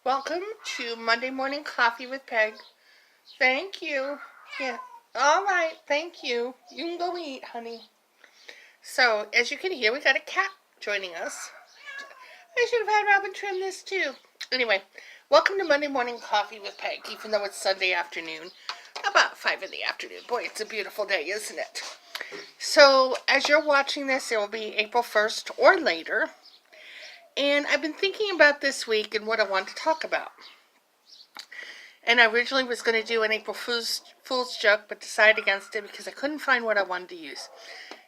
Welcome to Monday Morning Coffee with Peg. Thank you. Yeah. All right. Thank you. You can go eat, honey. So, as you can hear, we got a cat joining us. I should have had Robin trim this too. Anyway, welcome to Monday Morning Coffee with Peg, even though it's Sunday afternoon. About 5 in the afternoon. Boy, it's a beautiful day, isn't it? So, as you're watching this, it will be April 1st or later. And I've been thinking about this week and what I want to talk about. And I originally was going to do an April Fool's joke, but decided against it because I couldn't find what I wanted to use.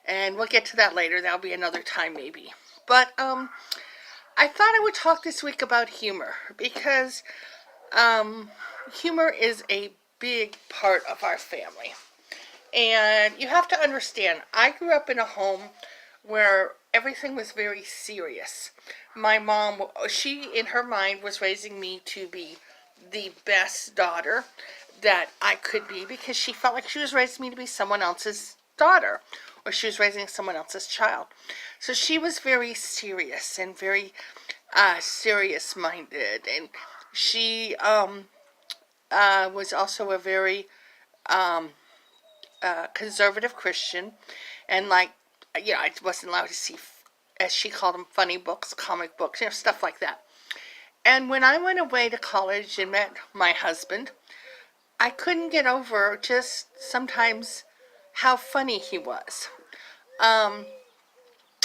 And we'll get to that later. That'll be another time maybe. But I thought I would talk this week about humor because humor is a big part of our family. And you have to understand, I grew up in a home where everything was very serious. My mom, she in her mind was raising me to be the best daughter that I could be because she felt like she was raising me to be someone else's daughter or she was raising someone else's child. So she was very serious and very serious minded, and she was also a very conservative Christian, and I wasn't allowed to see, as she called them, funny books, comic books, stuff like that. And when I went away to college and met my husband, I couldn't get over just sometimes how funny he was. I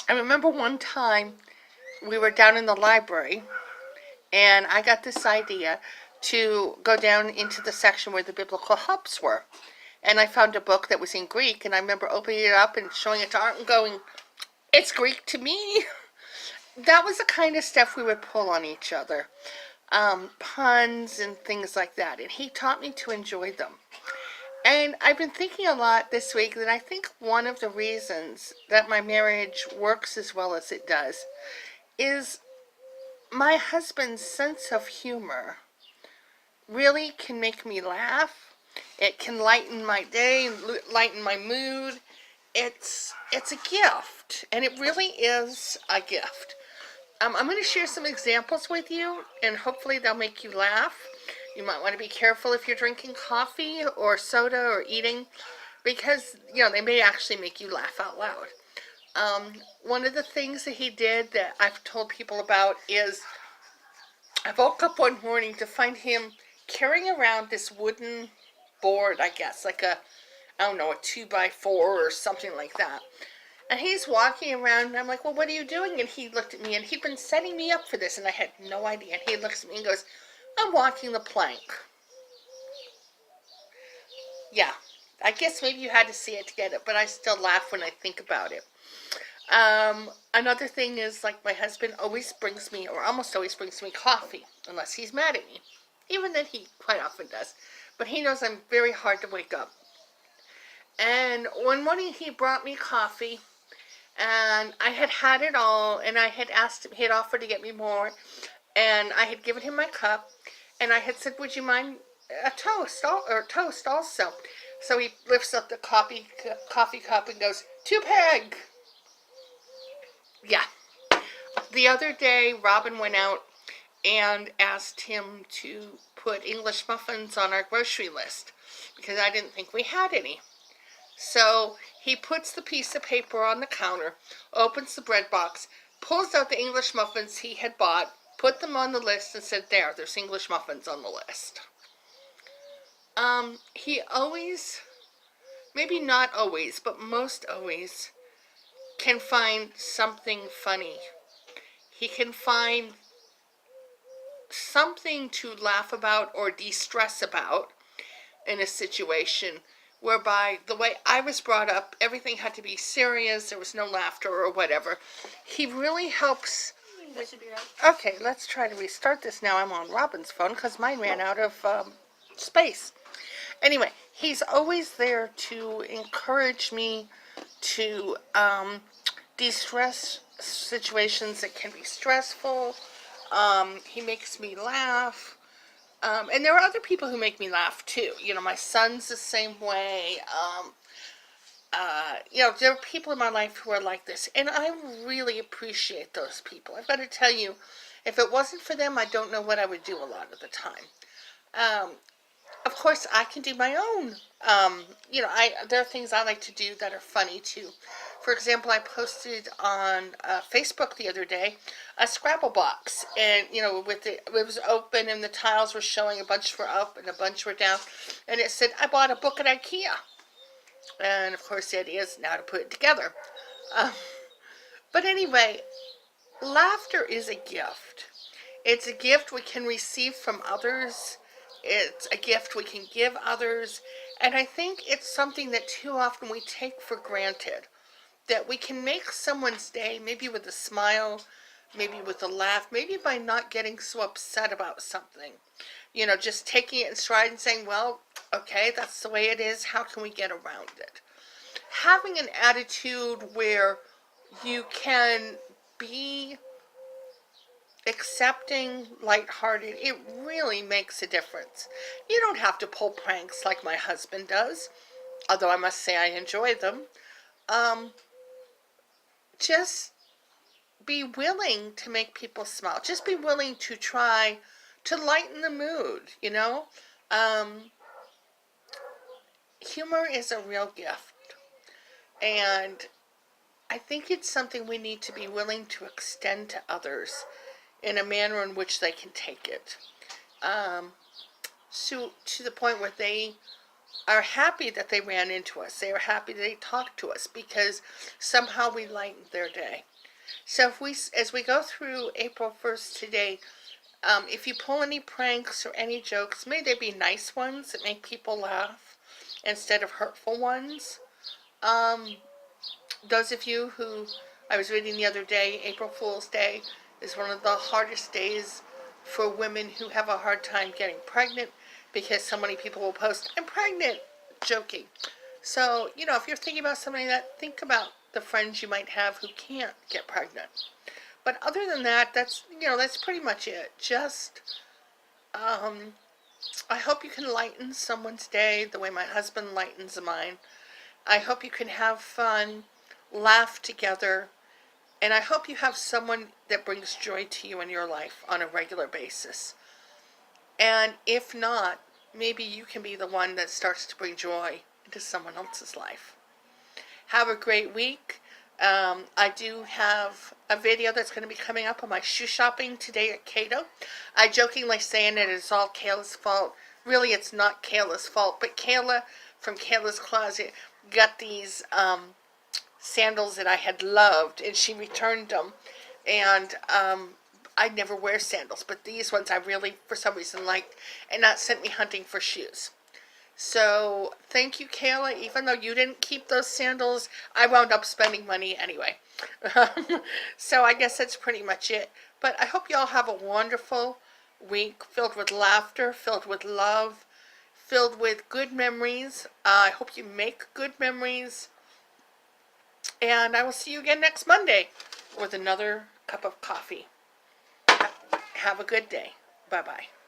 remember one time we were down in the library, and I got this idea to go down into the section where the biblical helps were. And I found a book that was in Greek, and I remember opening it up and showing it to Art and going, "It's Greek to me." That was the kind of stuff we would pull on each other. Puns and things like that. And he taught me to enjoy them. And I've been thinking a lot this week that I think one of the reasons that my marriage works as well as it does is my husband's sense of humor really can make me laugh. It can lighten my day, lighten my mood. It's a gift, and it really is a gift. I'm going to share some examples with you, and hopefully they'll make you laugh. You might want to be careful if you're drinking coffee or soda or eating, because, they may actually make you laugh out loud. One of the things that he did that I've told people about is I woke up one morning to find him carrying around this wooden board, I guess, like a 2x4 or something like that. And he's walking around, and I'm like, "Well, what are you doing?" And he looked at me, and he'd been setting me up for this, and I had no idea. And he looks at me and goes, "I'm walking the plank." Yeah, I guess maybe you had to see it to get it, but I still laugh when I think about it. Another thing is, like, my husband always brings me, or almost always brings me, coffee, unless he's mad at me. Even then, he quite often does. But he knows I'm very hard to wake up. And one morning he brought me coffee, and I had it all, and I had asked him, he had offered to get me more, and I had given him my cup, and I had said, "Would you mind a toast, or toast also?" So he lifts up the coffee cup and goes, "To Peg." Yeah. The other day, Robin went out and asked him to put English muffins on our grocery list because I didn't think we had any. So he puts the piece of paper on the counter, opens the bread box, pulls out the English muffins he had bought, put them on the list, and said, "There's English muffins on the list." He always, maybe not always, but most always, can find something funny. He can find something to laugh about or de-stress about in a situation whereby the way I was brought up, everything had to be serious, there was no laughter or whatever. He really helps. Okay, let's try to restart this now. I'm on Robin's phone because mine ran out of space. Anyway, he's always there to encourage me to de-stress situations that can be stressful. He makes me laugh. And there are other people who make me laugh too. My son's the same way. There are people in my life who are like this, and I really appreciate those people. I've got to tell you, If it wasn't for them, I don't know what I would do a lot of the time. Um, of course, I can do my own. There are things I like to do that are funny too. For example, I posted on Facebook the other day a Scrabble box, and it was open, and the tiles were showing a bunch were up and a bunch were down, and it said I bought a book at IKEA, and of course the idea is now to put it together. Um, but anyway, laughter is a gift. It's a gift we can receive from others. It's a gift we can give others. And I think it's something that too often we take for granted. That we can make someone's day, maybe with a smile, maybe with a laugh, maybe by not getting so upset about something. Just taking it in stride and saying, well, okay, that's the way it is. How can we get around it? Having an attitude where you can be accepting, lighthearted, it really makes a difference. You don't have to pull pranks like my husband does, although I must say I enjoy them. Um, just be willing to make people smile. Just be willing to try to lighten the mood. Humor is a real gift. And I think it's something we need to be willing to extend to others in a manner in which they can take it. To the point where they are happy that they ran into us. They are happy that they talked to us because somehow we lightened their day. So as we go through April 1st today, if you pull any pranks or any jokes, may they be nice ones that make people laugh instead of hurtful ones. Those of you who, I was reading the other day, April Fool's Day is one of the hardest days for women who have a hard time getting pregnant because so many people will post, I'm pregnant, joking. So, if you're thinking about something like that, think about the friends you might have who can't get pregnant. But other than that, that's pretty much it. Just, I hope you can lighten someone's day the way my husband lightens mine. I hope you can have fun, laugh together, and I hope you have someone that brings joy to you in your life on a regular basis. And if not, maybe you can be the one that starts to bring joy into someone else's life. Have a great week. I do have a video that's going to be coming up on my shoe shopping today at Cato. I jokingly saying that it's all Kayla's fault. Really, it's not Kayla's fault, but Kayla from Kayla's Closet got these sandals that I had loved, and she returned them. And I never wear sandals, but these ones I really, for some reason, liked, and that sent me hunting for shoes. So, thank you, Kayla. Even though you didn't keep those sandals, I wound up spending money anyway. So, I guess that's pretty much it. But I hope you all have a wonderful week filled with laughter, filled with love, filled with good memories. I hope you make good memories. And I will see you again next Monday with another cup of coffee. Have a good day. Bye-bye.